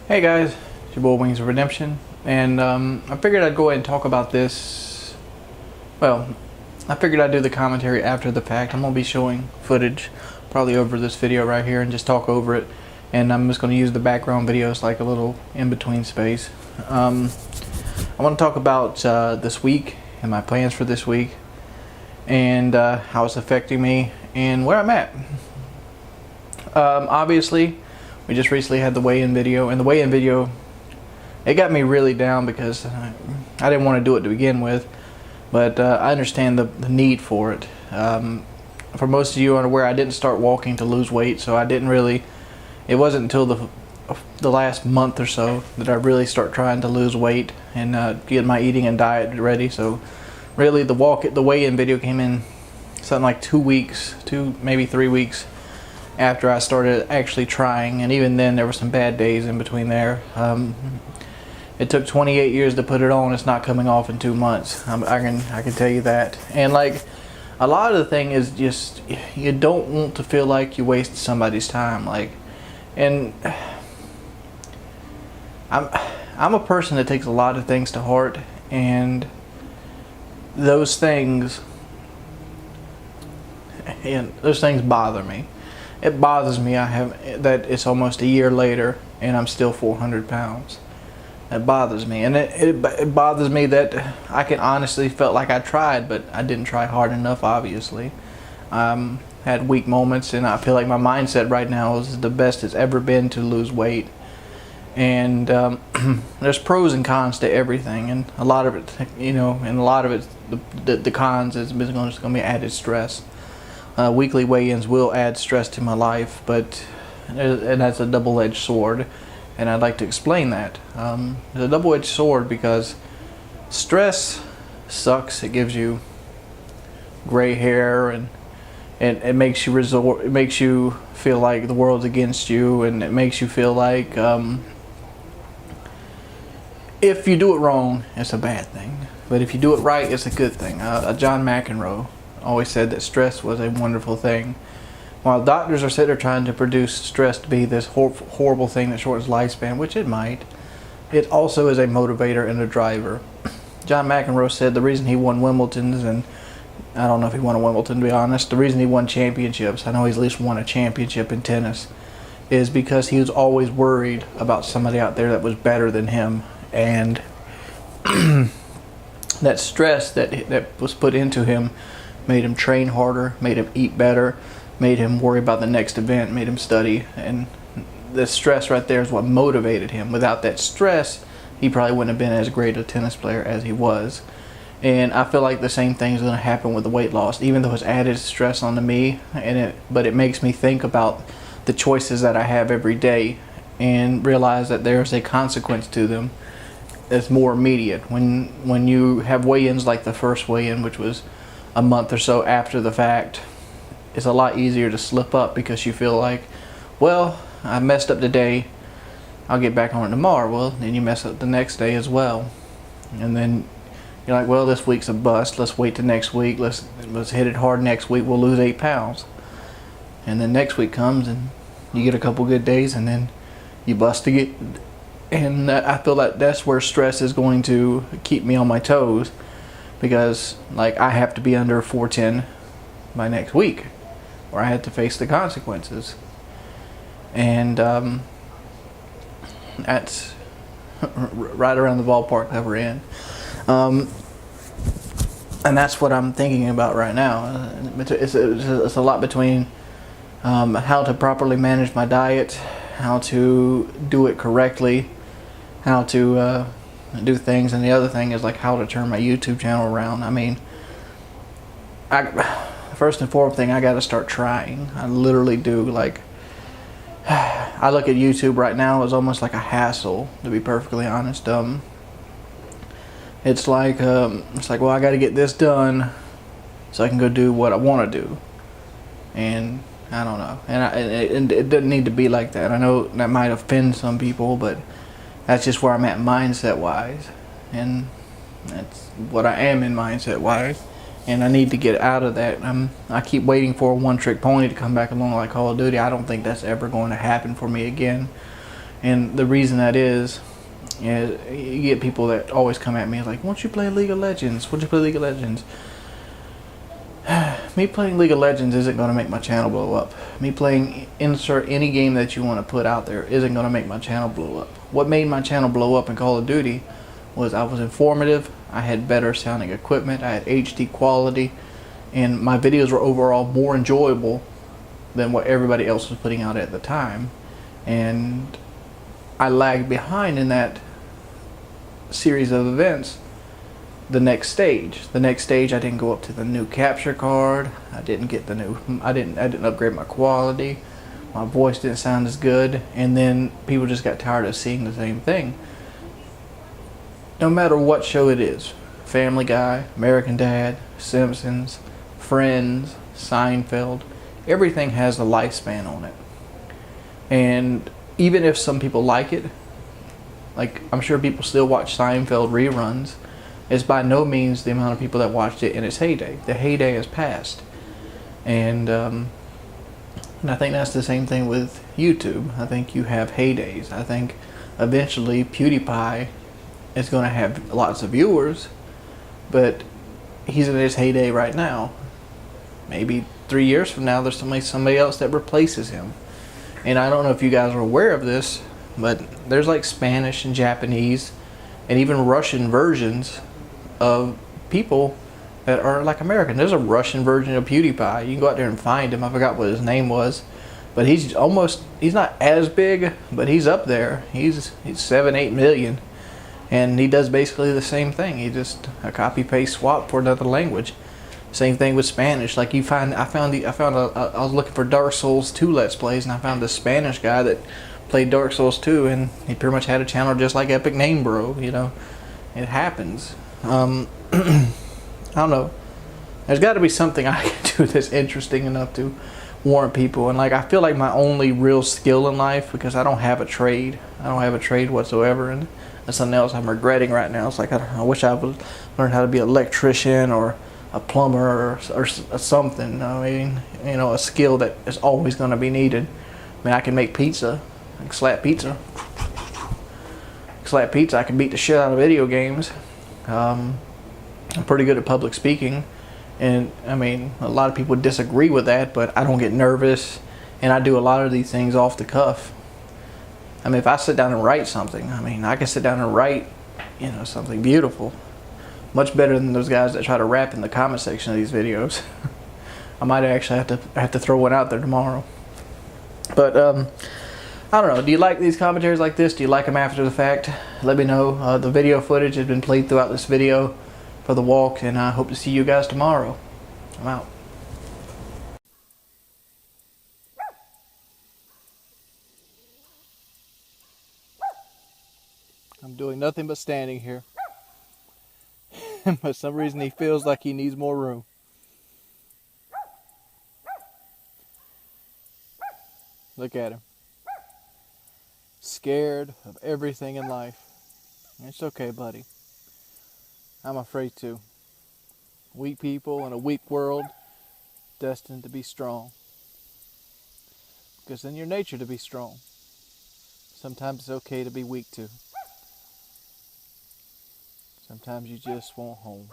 Hey guys, it's your boy Wings of Redemption, and I figured I'd go ahead and talk about this. Well, I figured I'd do the commentary after the fact. I'm going to be showing footage probably over this video right here and just talk over it, and I'm just going to use the background videos like a little in-between space. I want to talk about this week and my plans for this week and how it's affecting me and where I'm at. Obviously, we just recently had the weigh-in video, and the weigh-in video, it got me really down because I didn't want to do it to begin with, but I understand the need for it. For most of you unaware, I didn't start walking to lose weight, so I didn't really, it wasn't until the last month or so that I really start trying to lose weight and get my eating and diet ready. So really the weigh-in video came in something like 2 weeks, maybe 3 weeks after I started actually trying, and even then there were some bad days in between there. It took 28 years to put it on. It's not coming off in 2 months. I can tell you that. And like a lot of the thing is just you don't want to feel like you wasted somebody's time. Like, and I'm a person that takes a lot of things to heart, and those things bother me. It bothers me that it's almost a year later and I'm still 400 pounds. It bothers me, and it bothers me that I can honestly felt like I tried, but I didn't try hard enough, obviously. Had weak moments, and I feel like my mindset right now is the best it's ever been to lose weight. And there's pros and cons to everything, and a lot of it, the cons is going to be added stress. Weekly weigh-ins will add stress to my life, and that's a double-edged sword, and I'd like to explain that. It's a double-edged sword because stress sucks. It gives you gray hair, and it makes you feel like the world's against you, and it makes you feel like if you do it wrong, it's a bad thing, but if you do it right, it's a good thing. John McEnroe always said that stress was a wonderful thing. While doctors are sitting there trying to produce stress to be this horrible thing that shortens lifespan, which it might, it also is a motivator and a driver. John McEnroe said the reason he won Wimbledon's, and I don't know if he won a Wimbledon to be honest, the reason he won championships, I know he's at least won a championship in tennis, is because he was always worried about somebody out there that was better than him, and that stress that was put into him made him train harder, made him eat better, made him worry about the next event, made him study, and the stress right there is what motivated him. Without that stress, he probably wouldn't have been as great a tennis player as he was. And I feel like the same thing is going to happen with the weight loss, even though it's added stress onto me, but it makes me think about the choices that I have every day and realize that there's a consequence to them that's more immediate. When you have weigh-ins like the first weigh-in, which was a month or so after the fact, it's a lot easier to slip up because you feel like, well, I messed up today, I'll get back on it tomorrow. Well, then you mess up the next day as well, and then you're like, well, this week's a bust, let's wait till next week, let's hit it hard next week, we'll lose 8 pounds. And then next week comes and you get a couple good days and then you bust again. And I feel like that's where stress is going to keep me on my toes, because like I have to be under 410 by next week, or I have to face the consequences, and that's right around the ballpark that we're in, and that's what I'm thinking about right now. It's a lot between how to properly manage my diet, how to do it correctly, how to do things, and the other thing is like how to turn my YouTube channel around. I mean, first and foremost thing, I got to start trying. I literally do. Like, I look at YouTube right now as almost like a hassle, to be perfectly honest. It's like well, I got to get this done so I can go do what I want to do, and I don't know, and it doesn't need to be like that. I know that might offend some people, but that's just where I'm at mindset wise, and that's what I am in mindset wise, and I need to get out of that. I keep waiting for a one-trick pony to come back along like Call of Duty. I don't think that's ever going to happen for me again, And the reason that is you get people that always come at me like, won't you play League of Legends? Won't you play League of Legends? Me playing League of Legends isn't going to make my channel blow up. Me playing insert any game that you want to put out there isn't going to make my channel blow up. What made my channel blow up in Call of Duty was I was informative, I had better sounding equipment, I had HD quality, and my videos were overall more enjoyable than what everybody else was putting out at the time. And I lagged behind in that series of events. The next stage, I didn't go up to the new capture card. I didn't upgrade my quality. My voice didn't sound as good, and then people just got tired of seeing the same thing. No matter what show it is, Family Guy, American Dad, Simpsons, Friends, Seinfeld, everything has a lifespan on it. And even if some people like it, like I'm sure people still watch Seinfeld reruns, it's by no means the amount of people that watched it in its heyday. The heyday has passed. And I think that's the same thing with YouTube. I think you have heydays. I think eventually PewDiePie is going to have lots of viewers, but he's in his heyday right now. Maybe 3 years from now there's somebody else that replaces him. And I don't know if you guys are aware of this, but there's like Spanish and Japanese and even Russian versions of people that are like American. There's a Russian version of PewDiePie. You can go out there and find him. I forgot what his name was, but he's not as big, but he's up there. He's 7-8 million, and he does basically the same thing. He just a copy paste swap for another language. Same thing with Spanish. Like I was looking for Dark Souls 2 Let's Plays, and I found this Spanish guy that played Dark Souls 2, and he pretty much had a channel just like Epic Name Bro. You know, it happens. I don't know. There's got to be something I can do that's interesting enough to warrant people. And like I feel like my only real skill in life, because I don't have a trade. I don't have a trade whatsoever, and that's something else I'm regretting right now. It's like I wish I would learn how to be an electrician or a plumber or something. I mean, you know, a skill that is always going to be needed. I mean, I can make pizza. I can slap pizza. I can beat the shit out of video games. I'm pretty good at public speaking, and I mean, a lot of people disagree with that, but I don't get nervous, and I do a lot of these things off the cuff. I mean, if I sit down and write something, I mean, I can sit down and write, you know, something beautiful. Much better than those guys that try to rap in the comment section of these videos. I might actually have to throw one out there tomorrow. But I don't know. Do you like these commentaries like this? Do you like them after the fact? Let me know. The video footage has been played throughout this video for the walk, and I hope to see you guys tomorrow. I'm out. I'm doing nothing but standing here. For some reason he feels like he needs more room. Look at him. Scared of everything in life. It's okay, buddy. I'm afraid too. Weak people in a weak world, destined to be strong. Because in your nature to be strong. Sometimes it's okay to be weak too. Sometimes you just want home.